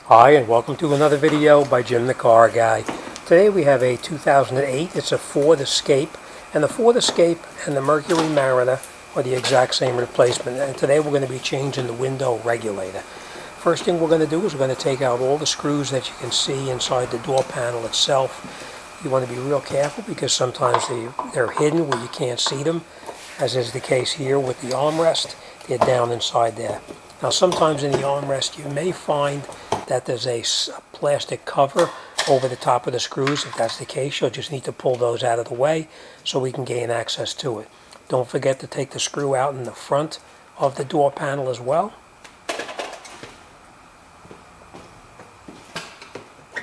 Hi, and welcome to another video by Jim the Car Guy. Today we have a 2008. It's a Ford Escape, and the Ford Escape and the Mercury Mariner are the exact same replacement. And today we're going to be changing the window regulator. First thing we're going to do is we're going to take out all the screws that you can see inside the door panel itself. You want to be real careful because sometimes they're hidden where you can't see them, as is the case here with the armrest. They're down inside there. Now sometimes in the armrest you may find that there's a plastic cover over the top of the screws. If that's the case, you'll just need to pull those out of the way so we can gain access to it. Don't forget to take the screw out in the front of the door panel as well.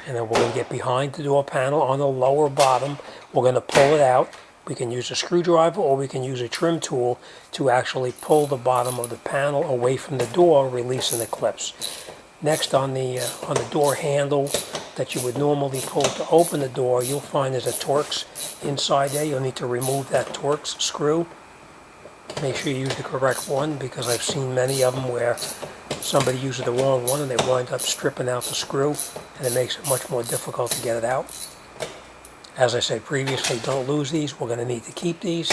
And then we're going to get behind the door panel on the lower bottom. We're going to pull it out. We can use a screwdriver or we can use a trim tool to actually pull the bottom of the panel away from the door, releasing the clips. Next, on the door handle that you would normally pull to open the door, you'll find there's a Torx inside there. You'll need to remove that Torx screw. Make sure you use the correct one, because I've seen many of them where somebody uses the wrong one and they wind up stripping out the screw, and it makes it much more difficult to get it out. As I said previously, don't lose these. We're going to need to keep these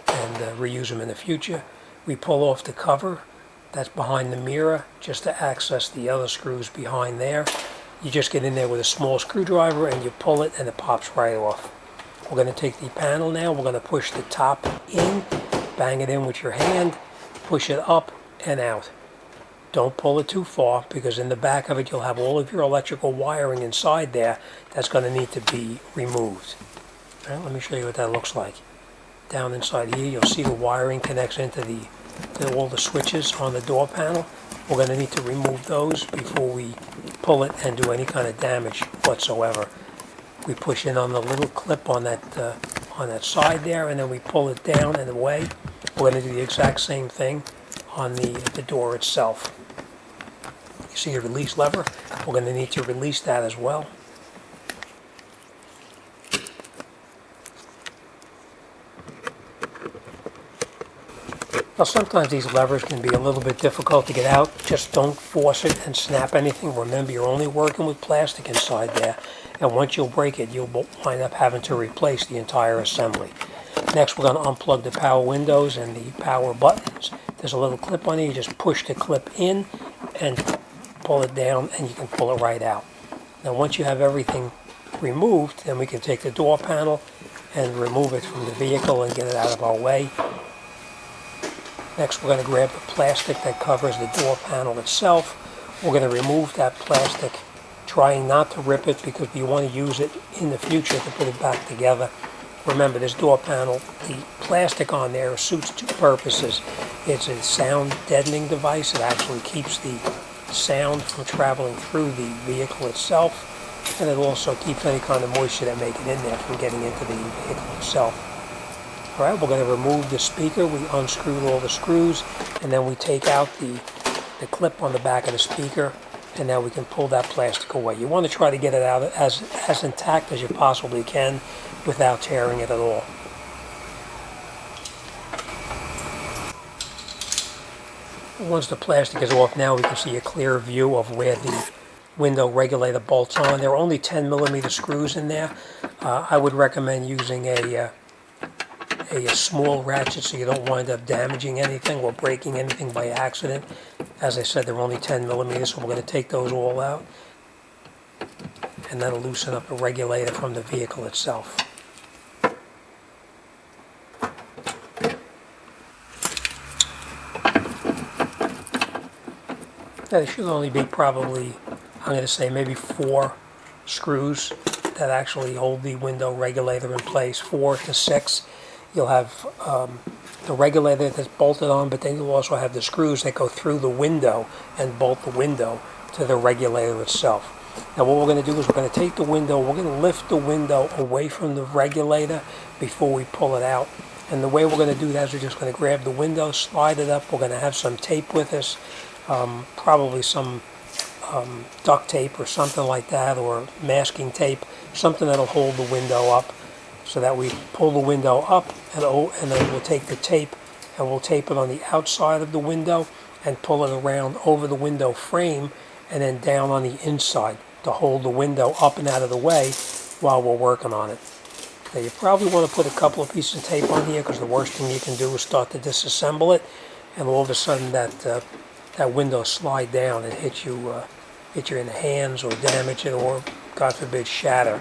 and reuse them in the future. We pull off the cover that's behind the mirror just to access the other screws behind there. You just get in there with a small screwdriver and you pull it and it pops right off. We're going to take the panel now. We're going to push the top in, bang it in with your hand, push it up and out. Don't pull it too far, because in the back of it you'll have all of your electrical wiring inside there that's going to need to be removed. All right, let me show you what that looks like. Down inside here you'll see the wiring connects into all the switches on the door panel. We're going to need to remove those before we pull it and do any kind of damage whatsoever. We push in on the little clip on that side there, and then we pull it down and away. We're going to do the exact same thing on the door itself. You see the release lever? We're going to need to release that as well. Now sometimes these levers can be a little bit difficult to get out. Just don't force it and snap anything. Remember, you're only working with plastic inside there, and once you'll break it, you'll wind up having to replace the entire assembly. Next, we're going to unplug the power windows and the power buttons. There's a little clip on here. You just push the clip in and pull it down, and you can pull it right out. Now once you have everything removed, then we can take the door panel and remove it from the vehicle and get it out of our way. Next, we're going to grab the plastic that covers the door panel itself. We're going to remove that plastic, trying not to rip it, because we want to use it in the future to put it back together. Remember, this door panel, the plastic on there suits two purposes. It's a sound deadening device. It actually keeps the sound from traveling through the vehicle itself, and it also keeps any kind of moisture that may get in there from getting into the vehicle itself. All right, we're going to remove the speaker. We unscrewed all the screws, and then we take out the clip on the back of the speaker, and now we can pull that plastic away. You want to try to get it out as intact as you possibly can without tearing it at all. Once the plastic is off, now we can see a clear view of where the window regulator bolts on. There are only 10mm screws in there. I would recommend using a small ratchet so you don't wind up damaging anything or breaking anything by accident. As I said, they're only 10mm, so we're going to take those all out, and that'll loosen up the regulator from the vehicle itself. Now, there should only be probably, I'm going to say, maybe 4 screws that actually hold the window regulator in place, 4 to 6. You'll have the regulator that's bolted on, but then you'll also have the screws that go through the window and bolt the window to the regulator itself. Now what we're going to do is we're going to take the window, we're going to lift the window away from the regulator before we pull it out. And the way we're going to do that is we're just going to grab the window, slide it up. We're going to have some tape with us, probably some duct tape or something like that, or masking tape, something that'll hold the window up, so that we pull the window up, and then we'll take the tape and we'll tape it on the outside of the window and pull it around over the window frame and then down on the inside to hold the window up and out of the way while we're working on it. Now you probably want to put a couple of pieces of tape on here, because the worst thing you can do is start to disassemble it, and all of a sudden that window slide down and hit you in the hands, or damage it, or God forbid shatter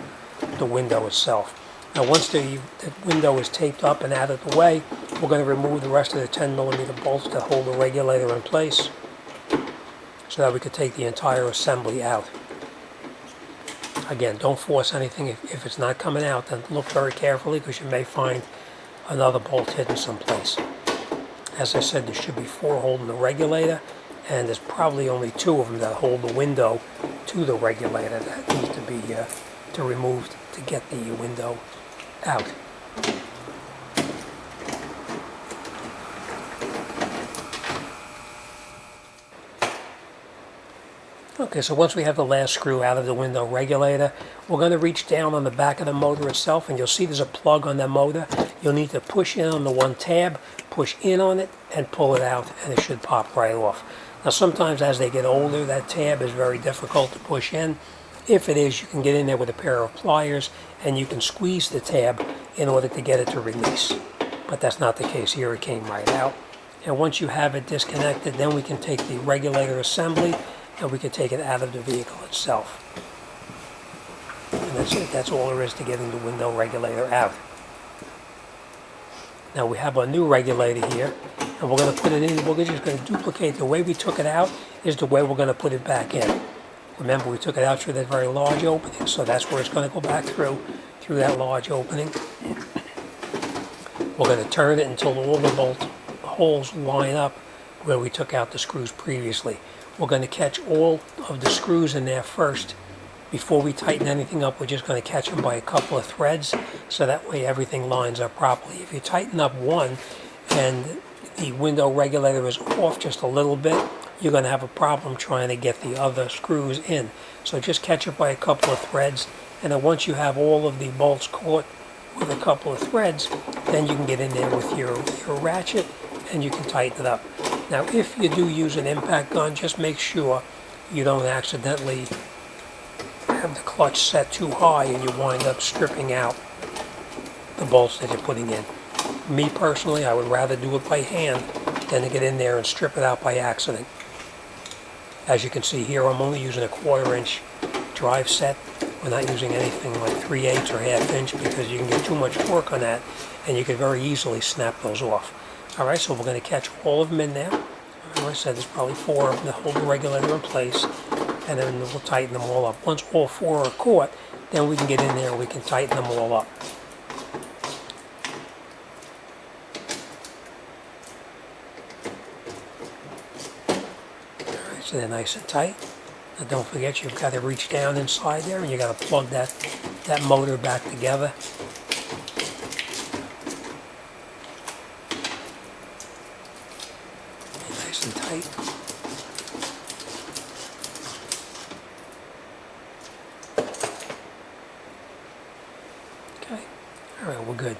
the window itself. Now once the window is taped up and out of the way, we're going to remove the rest of the 10mm bolts that hold the regulator in place, so that we could take the entire assembly out. Again, don't force anything. If it's not coming out, then look very carefully, because you may find another bolt hidden someplace. As I said, there should be 4 holding the regulator, and there's probably only 2 of them that hold the window to the regulator that need to be removed to get the window out. Okay, so once we have the last screw out of the window regulator, we're going to reach down on the back of the motor itself, and you'll see there's a plug on the motor. You'll need to push in on the one tab, push in on it, and pull it out, and it should pop right off. Now sometimes as they get older, that tab is very difficult to push in. If it is, you can get in there with a pair of pliers, and you can squeeze the tab in order to get it to release. But that's not the case here. It came right out. And once you have it disconnected, then we can take the regulator assembly, and we can take it out of the vehicle itself. And that's it. That's all there is to getting the window regulator out. Now we have our new regulator here, and we're going to put it in. We're just going to duplicate the way we took it out is the way we're going to put it back in. Remember, we took it out through that very large opening, so that's where it's going to go back through that large opening. We're going to turn it until all the bolt holes line up where we took out the screws previously. We're going to catch all of the screws in there first. Before we tighten anything up, we're just going to catch them by a couple of threads, so that way everything lines up properly. If you tighten up one and the window regulator is off just a little bit, you're going to have a problem trying to get the other screws in. So just catch it by a couple of threads, and then once you have all of the bolts caught with a couple of threads, then you can get in there with your ratchet and you can tighten it up. Now if you do use an impact gun, just make sure you don't accidentally have the clutch set too high and you wind up stripping out the bolts that you're putting in. Me personally, I would rather do it by hand than to get in there and strip it out by accident. As you can see here, I'm only using a 1/4 inch drive set. We're not using anything like 3/8 or 1/2 inch, because you can get too much torque on that and you can very easily snap those off. Alright, so we're going to catch all of them in there. Remember I said there's probably 4 of them that hold the regulator in place, and then we'll tighten them all up. Once all 4 are caught, then we can get in there and we can tighten them all up. Alright, so they're nice and tight. Now don't forget, you've got to reach down inside there and you got to plug that motor back together. Nice and tight. Okay, alright, we're good.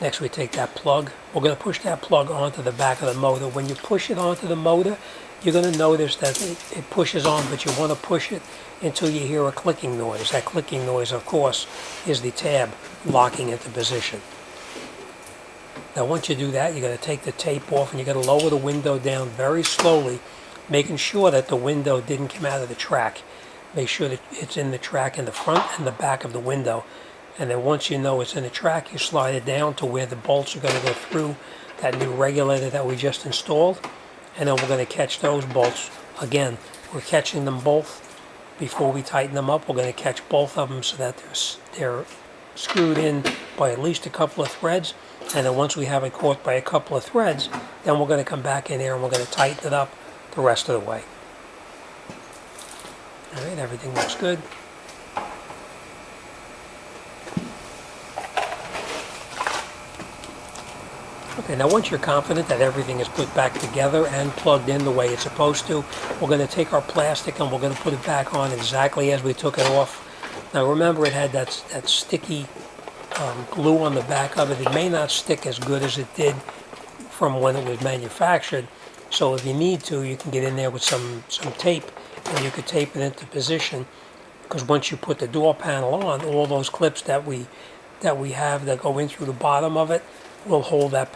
Next we take that plug. We're going to push that plug onto the back of the motor. When you push it onto the motor, you're going to notice that it pushes on, but you want to push it until you hear a clicking noise. That clicking noise, of course, is the tab locking into position. Now once you do that, you're going to take the tape off and you're going to lower the window down very slowly, making sure that the window didn't come out of the track. Make sure that it's in the track in the front and the back of the window. And then once you know it's in the track, you slide it down to where the bolts are going to go through that new regulator that we just installed. And then we're going to catch those bolts. Again, we're catching them both before we tighten them up. We're going to catch both of them so that they're screwed in by at least a couple of threads. And then once we have it caught by a couple of threads, then we're going to come back in here and we're going to tighten it up the rest of the way. Alright, everything looks good. Okay, now once you're confident that everything is put back together and plugged in the way it's supposed to, we're going to take our plastic and we're going to put it back on exactly as we took it off. Now remember, it had that sticky glue on the back of it. It may not stick as good as it did from when it was manufactured, so if you need to, you can get in there with some tape and you could tape it into position, because once you put the door panel on, all those clips that we have that go in through the bottom of it will hold that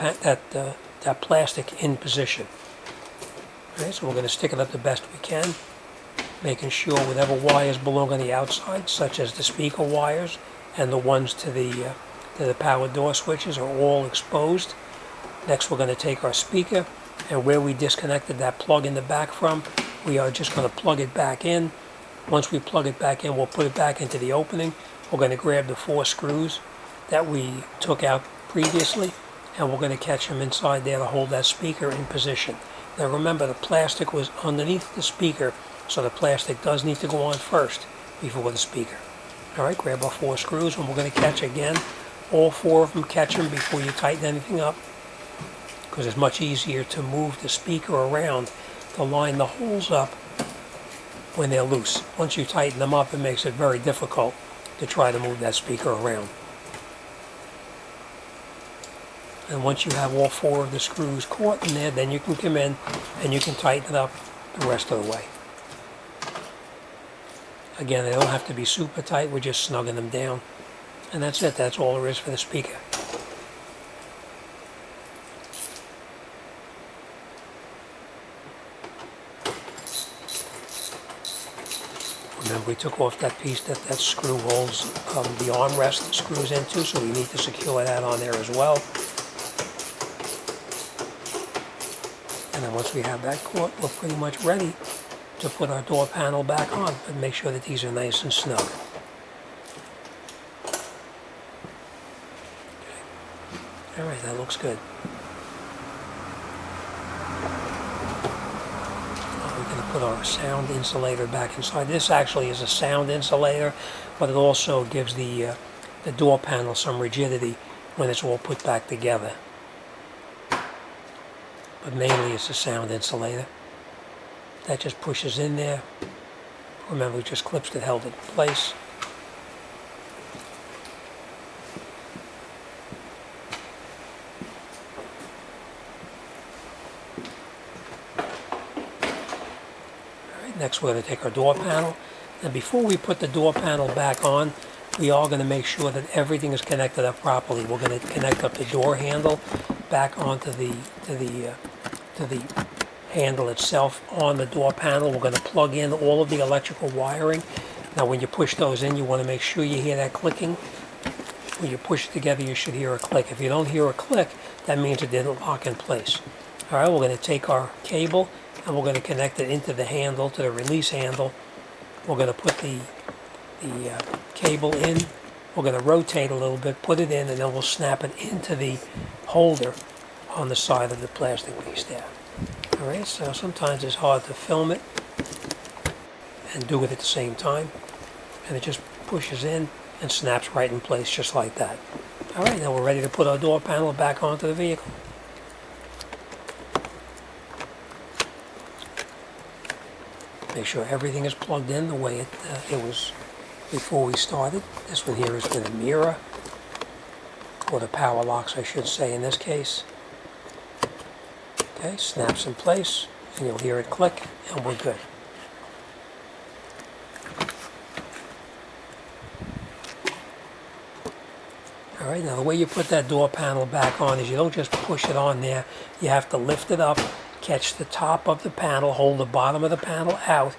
plastic in position. Okay, so we're going to stick it up the best we can, making sure whatever wires belong on the outside, such as the speaker wires and the ones to the power door switches, are all exposed. Next, we're going to take our speaker, and where we disconnected that plug in the back from, we are just going to plug it back in. Once we plug it back in, we'll put it back into the opening. We're going to grab the 4 screws that we took out previously, and we're going to catch them inside there to hold that speaker in position. Now remember, the plastic was underneath the speaker, so the plastic does need to go on first before the speaker. Alright, grab our 4 screws, and we're going to catch again. All 4 of them, catch them before you tighten anything up, because it's much easier to move the speaker around to line the holes up when they're loose. Once you tighten them up, it makes it very difficult to try to move that speaker around. And once you have all 4 of the screws caught in there, then you can come in and you can tighten it up the rest of the way. Again, they don't have to be super tight, we're just snugging them down. And that's it, that's all there is for the speaker. Remember, we took off that piece that screw holds the armrest screws into, so we need to secure that on there as well. And then once we have that caught, we're pretty much ready to put our door panel back on, but make sure that these are nice and snug. Okay. Alright, that looks good. We're going to put our sound insulator back inside. This actually is a sound insulator, but it also gives the door panel some rigidity when it's all put back together. But mainly it's a sound insulator. That just pushes in there. Remember, just clips that held it in place. Alright, next we're going to take our door panel. And before we put the door panel back on, we are going to make sure that everything is connected up properly. We're going to connect up the door handle back onto the handle itself on the door panel. We're going to plug in all of the electrical wiring. Now when you push those in, you want to make sure you hear that clicking. When you push it together, you should hear a click. If you don't hear a click, that means it didn't lock in place. Alright, we're going to take our cable and we're going to connect it into the handle, to the release handle. We're going to put the cable in. We're going to rotate a little bit, put it in, and then we'll snap it into the holder on the side of the plastic piece there. Alright, so sometimes it's hard to film it and do it at the same time. And it just pushes in and snaps right in place just like that. Alright, now we're ready to put our door panel back onto the vehicle. Make sure everything is plugged in the way it was before we started. This one here is for the mirror, or the power locks I should say in this case. Okay, snaps in place, and you'll hear it click, and we're good. Alright, now the way you put that door panel back on is you don't just push it on there, you have to lift it up, catch the top of the panel, hold the bottom of the panel out,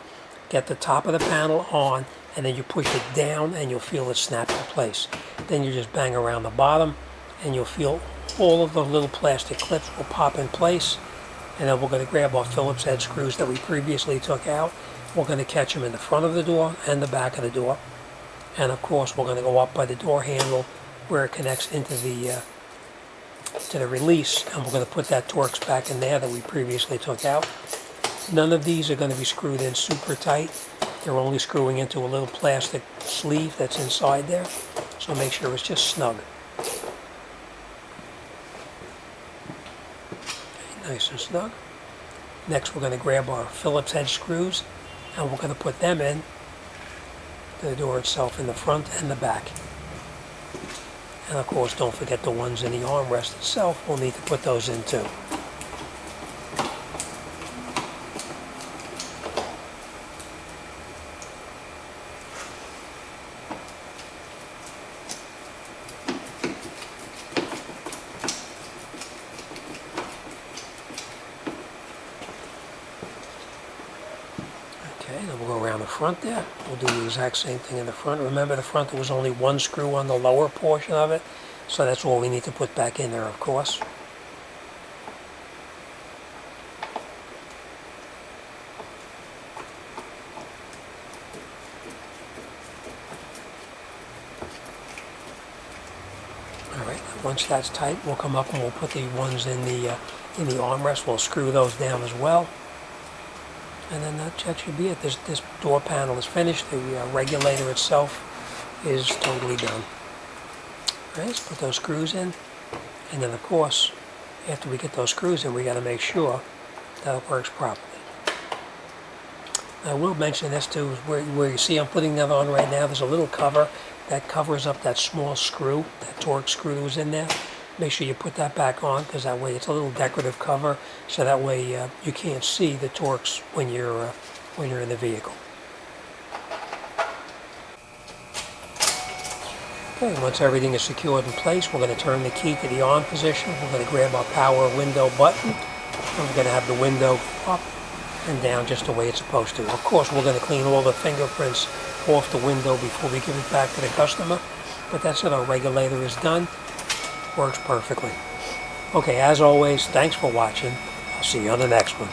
get the top of the panel on, and then you push it down and you'll feel it snap in place. Then you just bang around the bottom and you'll feel all of the little plastic clips will pop in place. And then we're going to grab our Phillips head screws that we previously took out. We're going to catch them in the front of the door and the back of the door. And of course we're going to go up by the door handle where it connects into the to the release, and we're going to put that Torx back in there that we previously took out. None of these are going to be screwed in super tight. They're only screwing into a little plastic sleeve that's inside there, so make sure it's just snug. Okay, nice and snug. Next we're going to grab our Phillips head screws and we're going to put them in to the door itself in the front and the back. And of course, don't forget the ones in the armrest itself. We'll need to put those in too. Okay, then we'll go around the front there. We'll do the exact same thing in the front. Remember, the front, there was only one screw on the lower portion of it, so that's all we need to put back in there, of course. Alright, once that's tight, we'll come up and we'll put the ones in the armrest. We'll screw those down as well. And then that should be it. This door panel is finished. The regulator itself is totally done. Alright, let's put those screws in. And then, of course, after we get those screws in, we got to make sure that it works properly. I will mention this too, where you see I'm putting that on right now, there's a little cover that covers up that small screw, that torque screw that was in there. Make sure you put that back on, because that way it's a little decorative cover, so that way you can't see the torques when you're in the vehicle. Okay, once everything is secured in place, we're going to turn the key to the on position. We're going to grab our power window button, and we're going to have the window up and down just the way it's supposed to. Of course, we're going to clean all the fingerprints off the window before we give it back to the customer, but that's it. Our regulator is done. Works perfectly. Okay, as always, thanks for watching. I'll see you on the next one.